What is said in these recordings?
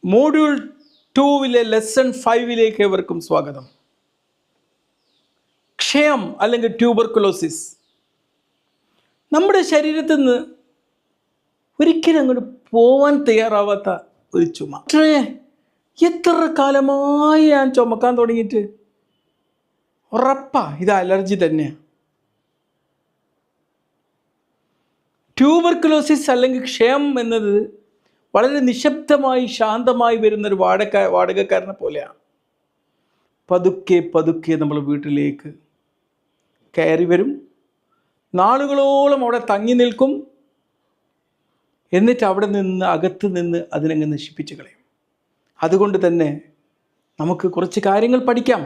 Module 2 lesson 5 ഏവർക്കും സ്വാഗതം. ക്ഷയം അല്ലെങ്കിൽ ട്യൂബർക്കുലോസിസ് നമ്മുടെ ശരീരത്തിൽ നിന്ന് ഒരിക്കലും അങ്ങോട്ട് പോവാൻ തയ്യാറാവാത്ത ഒരു ചുമ. എത്ര കാലമായി ഞാൻ ചുമക്കാൻ തുടങ്ങിയിട്ട് ഉറപ്പാ ഇത് അലർജി തന്നെയാണ്. ട്യൂബർക്കുലോസിസ് അല്ലെങ്കിൽ ക്ഷയം എന്നത് വളരെ നിശബ്ദമായി ശാന്തമായി വരുന്നൊരു വാടകക്കാരനെ പോലെയാണ്. പതുക്കെ പതുക്കെ നമ്മൾ വീട്ടിലേക്ക് കയറി വരും, നാളുകളോളം അവിടെ തങ്ങി നിൽക്കും, എന്നിട്ട് അവിടെ നിന്ന് അകത്ത് നിന്ന് അതിനങ്ങ് നശിപ്പിച്ച് കളയും. അതുകൊണ്ട് തന്നെ നമുക്ക് കുറച്ച് കാര്യങ്ങൾ പഠിക്കാം.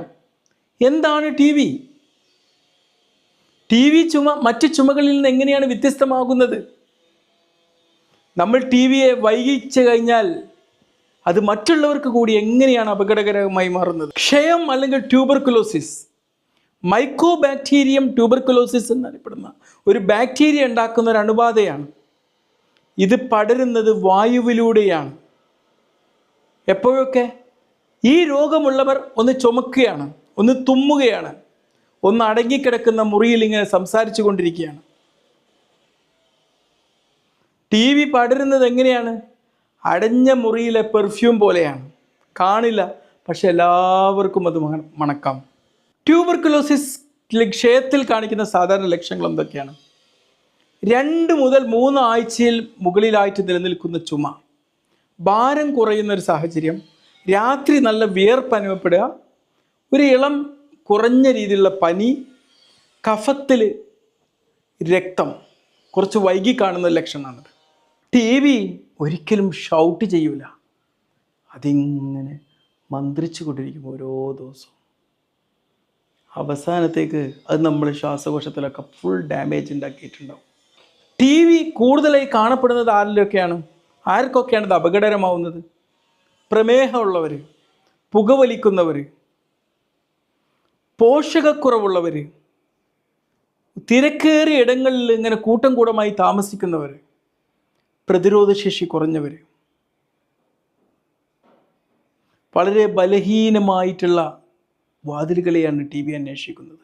എന്താണ് ടി വി? ടി വി ചുമ മറ്റ് ചുമകളിൽ നിന്ന് എങ്ങനെയാണ് വ്യത്യസ്തമാകുന്നത്? നമ്മൾ ടി വിയെ വൈകിച്ചു കഴിഞ്ഞാൽ അത് മറ്റുള്ളവർക്ക് കൂടി എങ്ങനെയാണ് അപകടകരമായി മാറുന്നത്? ക്ഷയം അല്ലെങ്കിൽ ട്യൂബർക്കുലോസിസ് മൈക്കോബാക്ടീരിയം ട്യൂബർക്കുലോസിസ് എന്നറിയപ്പെടുന്ന ഒരു ബാക്ടീരിയ ഉണ്ടാക്കുന്ന ഒരു അണുബാധയാണ്. ഇത് പടരുന്നത് വായുവിലൂടെയാണ്. എപ്പോഴൊക്കെ ഈ രോഗമുള്ളവർ ഒന്ന് ചുമക്കുകയാണ്, ഒന്ന് തുമ്മുകയാണ്, ഒന്ന് അടങ്ങിക്കിടക്കുന്ന മുറിയിൽ ഇങ്ങനെ സംസാരിച്ചു കൊണ്ടിരിക്കുകയാണ്. ടി വി പടരുന്നത് എങ്ങനെയാണ്? അടഞ്ഞ മുറിയിലെ പെർഫ്യൂം പോലെയാണ്. കാണില്ല, പക്ഷെ എല്ലാവർക്കും അത് മണക്കാം. ട്യൂബർക്കുലോസിസ് ക്ഷയത്തിൽ കാണിക്കുന്ന സാധാരണ ലക്ഷണങ്ങൾ എന്തൊക്കെയാണ്? 2 മുതൽ 3 ആഴ്ചയിൽ മുകളിലായിട്ട് നിലനിൽക്കുന്ന ചുമ, ഭാരം കുറയുന്ന ഒരു സാഹചര്യം, രാത്രി നല്ല വിയർപ്പ് അനുഭവപ്പെടുക, ഒരു ഇളം കുറഞ്ഞ രീതിയിലുള്ള പനി, കഫത്തിൽ രക്തം, കുറച്ച് വൈകി കാണുന്ന ലക്ഷണമാണത്. ടി വി ഒരിക്കലും ഷൗട്ട് ചെയ്യൂല, അതിങ്ങനെ മന്ത്രിച്ചു കൊണ്ടിരിക്കും ഓരോ ദിവസവും. അവസാനത്തേക്ക് അത് നമ്മൾ ശ്വാസകോശത്തിലൊക്കെ ഫുൾ ഡാമേജ് ഉണ്ടാക്കിയിട്ടുണ്ടാവും. ടി വി കൂടുതലായി കാണപ്പെടുന്നത് ആർക്കൊക്കെയാണ് ഇത് അപകടകരമാവുന്നത്? പ്രമേഹമുള്ളവർ, പുകവലിക്കുന്നവർ, പോഷകക്കുറവുള്ളവർ, തിരക്കേറിയ ഇടങ്ങളിൽ ഇങ്ങനെ കൂട്ടം കൂടമായി താമസിക്കുന്നവർ, പ്രതിരോധശേഷി കുറഞ്ഞവർ, വളരെ ബലഹീനമായിട്ടുള്ള വാതിലുകളെയാണ് ടി വി അന്വേഷിക്കുന്നത്,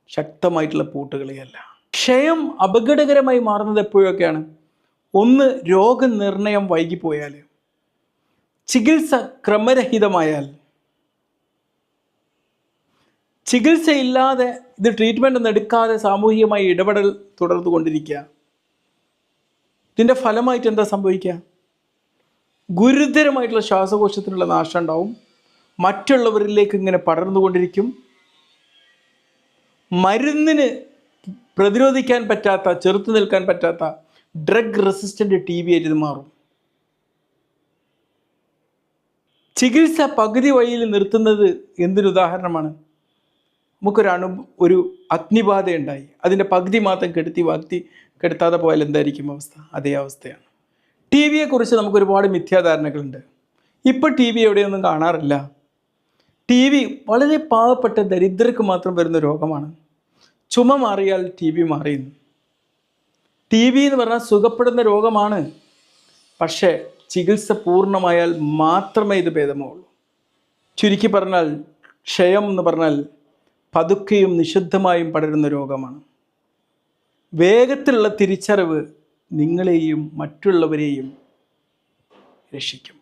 ശക്തമായിട്ടുള്ള പൂട്ടുകളെയല്ല. ക്ഷയം അപകടകരമായി മാറുന്നത് എപ്പോഴൊക്കെയാണ്? 1, രോഗനിർണയം വൈകിപ്പോയാൽ, ചികിത്സ ക്രമരഹിതമായാൽ, ചികിത്സയില്ലാതെ ഇത് ട്രീറ്റ്മെൻ്റ് ഒന്നും എടുക്കാതെ സാമൂഹികമായി ഇടപെടൽ തുടർന്നു കൊണ്ടിരിക്കുക. ഇതിൻ്റെ ഫലമായിട്ട് എന്താ സംഭവിക്കുക? ഗുരുതരമായിട്ടുള്ള ശ്വാസകോശത്തിനുള്ള നാശം ഉണ്ടാവും. മറ്റുള്ളവരിലേക്ക് ഇങ്ങനെ പടർന്നുകൊണ്ടിരിക്കും. മരുന്നിന് പ്രതിരോധിക്കാൻ പറ്റാത്ത, ചെറുത്തു നിൽക്കാൻ പറ്റാത്ത ഡ്രഗ് റെസിസ്റ്റൻ്റ് ടി ബി ആയിട്ട് ഇത് മാറും. ചികിത്സ പകുതി വഴിയിൽ നിർത്തുന്നത് എന്തിനുദാഹരണമാണ്? ഒരു അഗ്നിബാധയുണ്ടായി, അതിൻ്റെ പകുതി മാത്രം കെടുത്താതെ പോയാൽ എന്തായിരിക്കും അവസ്ഥ? അതേ അവസ്ഥയാണ്. ടി വിയെക്കുറിച്ച് നമുക്ക് ഒരുപാട് മിഥ്യാധാരണകളുണ്ട്. ഇപ്പോൾ ടി വി എവിടെയൊന്നും കാണാറില്ല. ടി വി വളരെ പാവപ്പെട്ട ദരിദ്രർക്ക് മാത്രം വരുന്ന രോഗമാണ്. ചുമ മാറിയാൽ ടി വി മാറിയുന്നു. ടി വി എന്ന് പറഞ്ഞാൽ സുഖപ്പെടുന്ന രോഗമാണ്, പക്ഷേ ചികിത്സ പൂർണ്ണമായാൽ മാത്രമേ ഇത് ഭേദമാവുള്ളൂ. ചുരുക്കി പറഞ്ഞാൽ ക്ഷയം എന്ന് പറഞ്ഞാൽ പതുക്കെയും നിശബ്ദമായും പടരുന്ന രോഗമാണ്. വേഗത്തിലുള്ള തിരിച്ചറിവ് നിങ്ങളെയും മറ്റുള്ളവരെയും രക്ഷിക്കും.